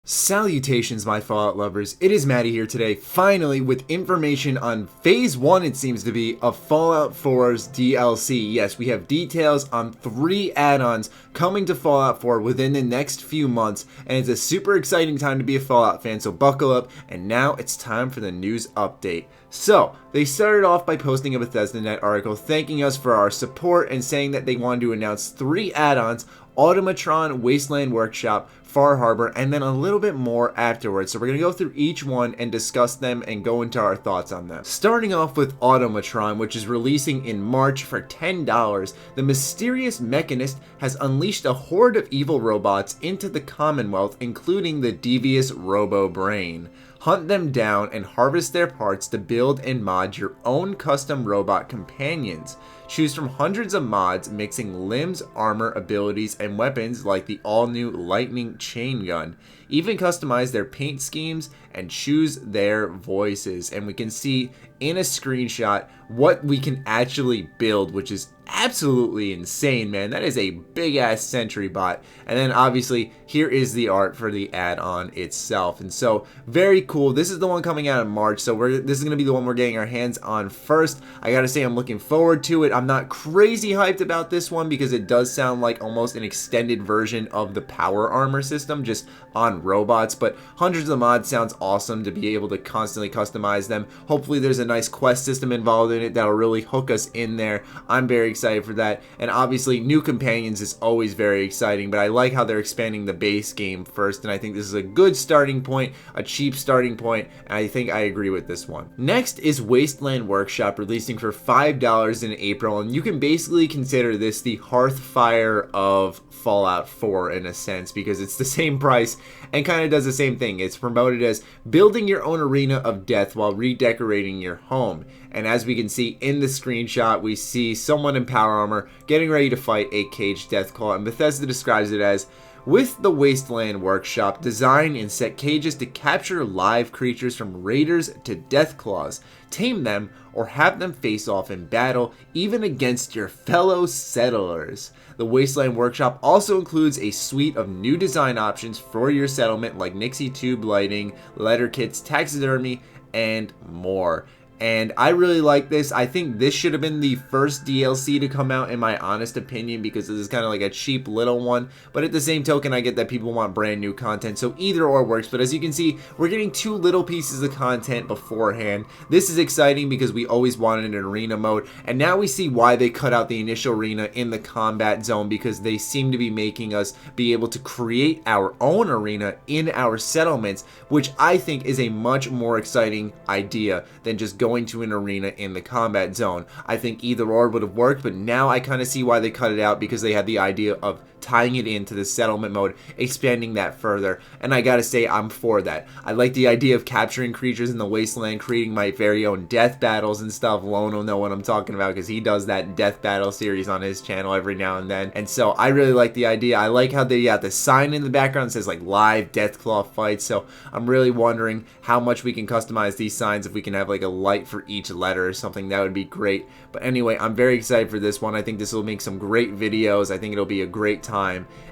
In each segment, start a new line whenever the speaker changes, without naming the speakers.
Salutations, my Fallout lovers. It is Matty here today, finally with information on Phase 1, it seems to be, of Fallout 4's DLC. Yes, we have details on 3 add-ons coming to Fallout 4 within the next few months, and it's a super exciting time to be a Fallout fan, so buckle up, and now it's time for the news update. So, they started off by posting a BethesdaNet article thanking us for our support and saying that they wanted to announce 3 add-ons: Automatron, Wasteland Workshop, Far Harbor, and then a little bit more afterwards. So we're going to go through each one and discuss them and go into our thoughts on them. Starting off with Automatron, which is releasing in March for $10, the mysterious mechanist has unleashed a horde of evil robots into the Commonwealth, including the devious Robo-Brain. Hunt them down and harvest their parts to build and mod your own custom robot companions. Choose from hundreds of mods mixing limbs, armor, abilities, and weapons like the all-new Lightning Chain Gun. Even customize their paint schemes and choose their voices. And we can see in a screenshot what we can actually build, which is absolutely insane, man. That is a big-ass sentry bot. And then obviously here is the art for the add-on itself. And so very cool. This is the one coming out in March, so this is going to be the one we're getting our hands on first. I gotta say, I'm looking forward to it. I'm not crazy hyped about this one because it does sound like almost an extended version of the power armor system, just on robots, but hundreds of mods sounds awesome to be able to constantly customize them. Hopefully there's a nice quest system involved in it that'll really hook us in there. I'm very excited for that, and obviously new companions is always very exciting, but I like how they're expanding the base game first, and I think this is a good starting point, a cheap starting point, and I think I agree with this one. Next is Wasteland Workshop, releasing for $5 in April, and you can basically consider this the Hearthfire of Fallout 4 in a sense, because it's the same price and kind of does the same thing. It's promoted as building your own arena of death while redecorating your home. And as we can see in the screenshot, we see someone in power armor getting ready to fight a caged deathclaw, and Bethesda describes it as, with the Wasteland Workshop, design and set cages to capture live creatures from raiders to deathclaws, tame them, or have them face off in battle, even against your fellow settlers. The Wasteland Workshop also includes a suite of new design options for your settlement, like Nixie tube lighting, letter kits, taxidermy, and more. And I really like this. I think this should have been the first DLC to come out, in my honest opinion, because this is kind of like a cheap little one. But at the same token, I get that people want brand new content, so either or works. But as you can see, we're getting 2 little pieces of content beforehand. This is exciting because we always wanted an arena mode, and now we see why they cut out the initial arena in the combat zone, because they seem to be making us be able to create our own arena in our settlements, which I think is a much more exciting idea than just going to an arena in the combat zone. I think either or would have worked, but now I kind of see why they cut it out, because they had the idea of tying it into the settlement mode, expanding that further, and I gotta say, I'm for that. I like the idea of capturing creatures in the wasteland, creating my very own death battles and stuff. Lone will know what I'm talking about because he does that death battle series on his channel every now and then, and so I really like the idea. I like how they got the sign in the background that says like live deathclaw fights, so I'm really wondering how much we can customize these signs. If we can have like a light for each letter or something, that would be great. But anyway, I'm very excited for this one. I think this will make some great videos. I think it'll be a great time.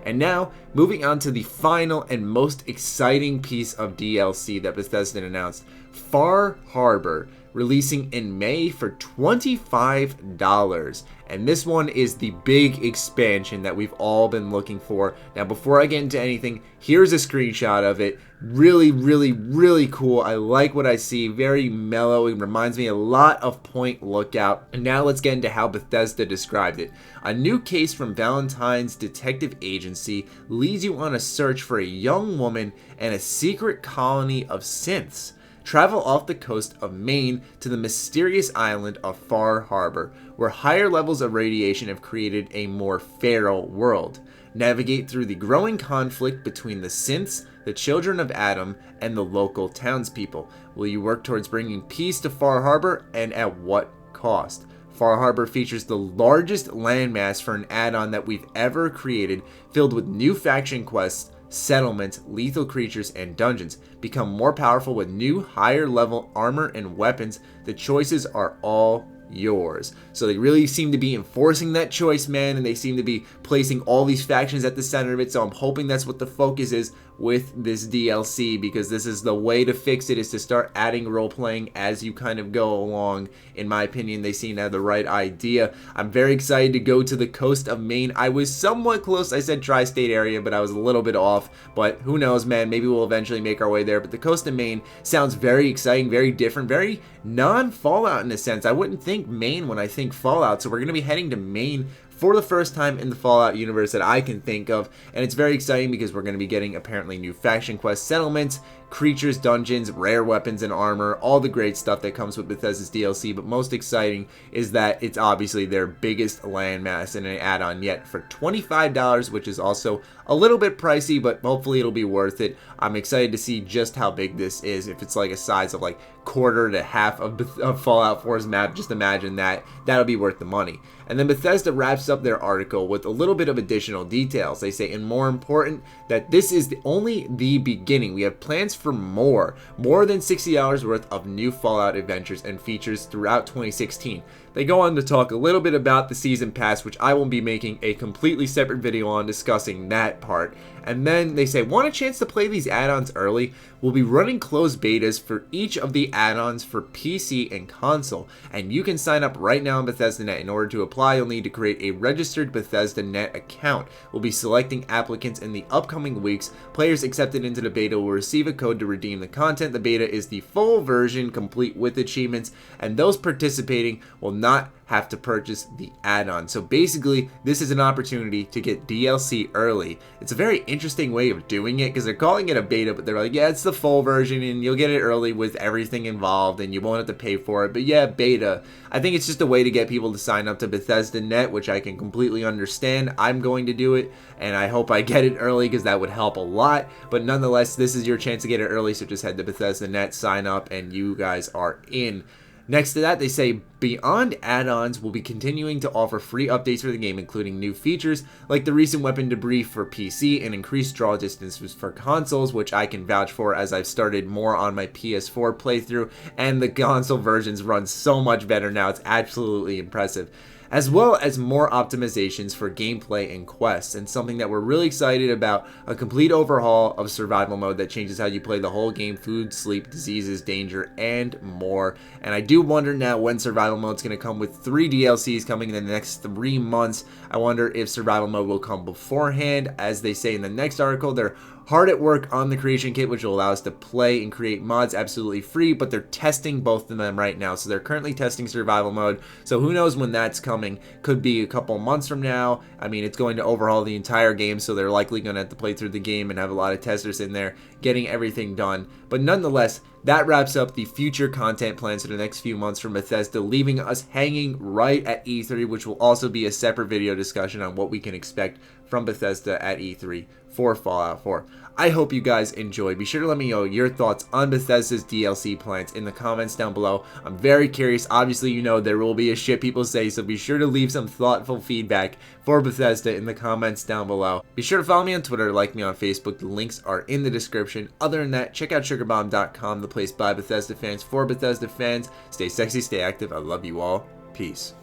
And now, moving on to the final and most exciting piece of DLC that Bethesda announced, Far Harbor, releasing in May for $25. And this one is the big expansion that we've all been looking for. Now, before I get into anything, here's a screenshot of it. Really, really, really cool. I like what I see. Very mellow. It reminds me a lot of Point Lookout. And now let's get into how Bethesda described it. A new case from Valentine's Detective Agency leads you on a search for a young woman and a secret colony of synths. Travel off the coast of Maine to the mysterious island of Far Harbor, where higher levels of radiation have created a more feral world. Navigate through the growing conflict between the synths, the children of Adam, and the local townspeople. Will you work towards bringing peace to Far Harbor, and at what cost? Far Harbor features the largest landmass for an add-on that we've ever created, filled with new faction quests, settlements, lethal creatures, and dungeons. Become more powerful with new, higher level armor and weapons. The choices are all yours. So they really seem to be enforcing that choice, man, and they seem to be placing all these factions at the center of it, so I'm hoping that's what the focus is with this DLC, because this is the way to fix it, is to start adding role-playing as you kind of go along. In my opinion, they seem to have the right idea. I'm very excited to go to the coast of Maine. I was somewhat close. I said tri-state area, but I was a little bit off. But who knows, man? Maybe we'll eventually make our way there. But the coast of Maine sounds very exciting, very different, very non-Fallout in a sense. I wouldn't think Maine when I think Fallout. So we're going to be heading to Maine for the first time in the Fallout universe that I can think of, and it's very exciting because we're going to be getting apparently new faction quest settlements, creatures, dungeons, rare weapons and armor, all the great stuff that comes with Bethesda's DLC. But most exciting is that it's obviously their biggest landmass and an add-on yet for $25, which is also a little bit pricey, but hopefully it'll be worth it. I'm excited to see just how big this is. If it's like a size of like quarter to half of Fallout 4's map, just imagine that. That'll be worth the money. And then Bethesda wraps up their article with a little bit of additional details. They say, and more important, that this is only the beginning. We have plans for more than $60 worth of new Fallout adventures and features throughout 2016. They go on to talk a little bit about the season pass, which I will be making a completely separate video on discussing that part. And then they say, want a chance to play these add-ons early? We'll be running closed betas for each of the add-ons for PC and console, and you can sign up right now on Bethesda Net. In order to apply, you'll need to create a registered Bethesda Net account. We'll be selecting applicants in the upcoming weeks. Players accepted into the beta will receive a code to redeem the content. The beta is the full version, complete with achievements, and those participating will not have to purchase the add-on. So basically, this is an opportunity to get DLC early. It's a very interesting way of doing it because they're calling it a beta, but they're like, yeah, it's the full version and you'll get it early with everything involved and you won't have to pay for it. But yeah, beta. I think it's just a way to get people to sign up to Bethesda Net, which I can completely understand. I'm going to do it, and I hope I get it early because that would help a lot. But nonetheless, this is your chance to get it early, so just head to Bethesda Net, sign up, and you guys are in. Next to that, they say, beyond add-ons, we'll be continuing to offer free updates for the game, including new features like the recent weapon debris for PC and increased draw distances for consoles, which I can vouch for as I've started more on my PS4 playthrough, and the console versions run so much better now. It's absolutely impressive. As well as more optimizations for gameplay and quests, and something that we're really excited about, a complete overhaul of survival mode that changes how you play the whole game: food, sleep, diseases, danger, and more. And I do wonder now when survival mode's going to come, with 3 DLCs coming in the next 3 months. I wonder if survival mode will come beforehand. As they say in the next article, they're hard at work on the creation kit, which will allow us to play and create mods absolutely free, but they're testing both of them right now. So they're currently testing survival mode, so who knows when that's coming. Could be a couple months from now. I mean, it's going to overhaul the entire game, so they're likely going to have to play through the game and have a lot of testers in there getting everything done. But nonetheless, that wraps up the future content plans for the next few months from Bethesda, leaving us hanging right at E3, which will also be a separate video discussion on what we can expect from Bethesda at E3 for Fallout 4. I hope you guys enjoyed. Be sure to let me know your thoughts on Bethesda's DLC plans in the comments down below. I'm very curious. Obviously, you know there will be a shit people say, so be sure to leave some thoughtful feedback for Bethesda in the comments down below. Be sure to follow me on Twitter, like me on Facebook. The links are in the description. Other than that, check out sugarbomb.com, the place by Bethesda fans for Bethesda fans. Stay sexy, stay active. I love you all. Peace.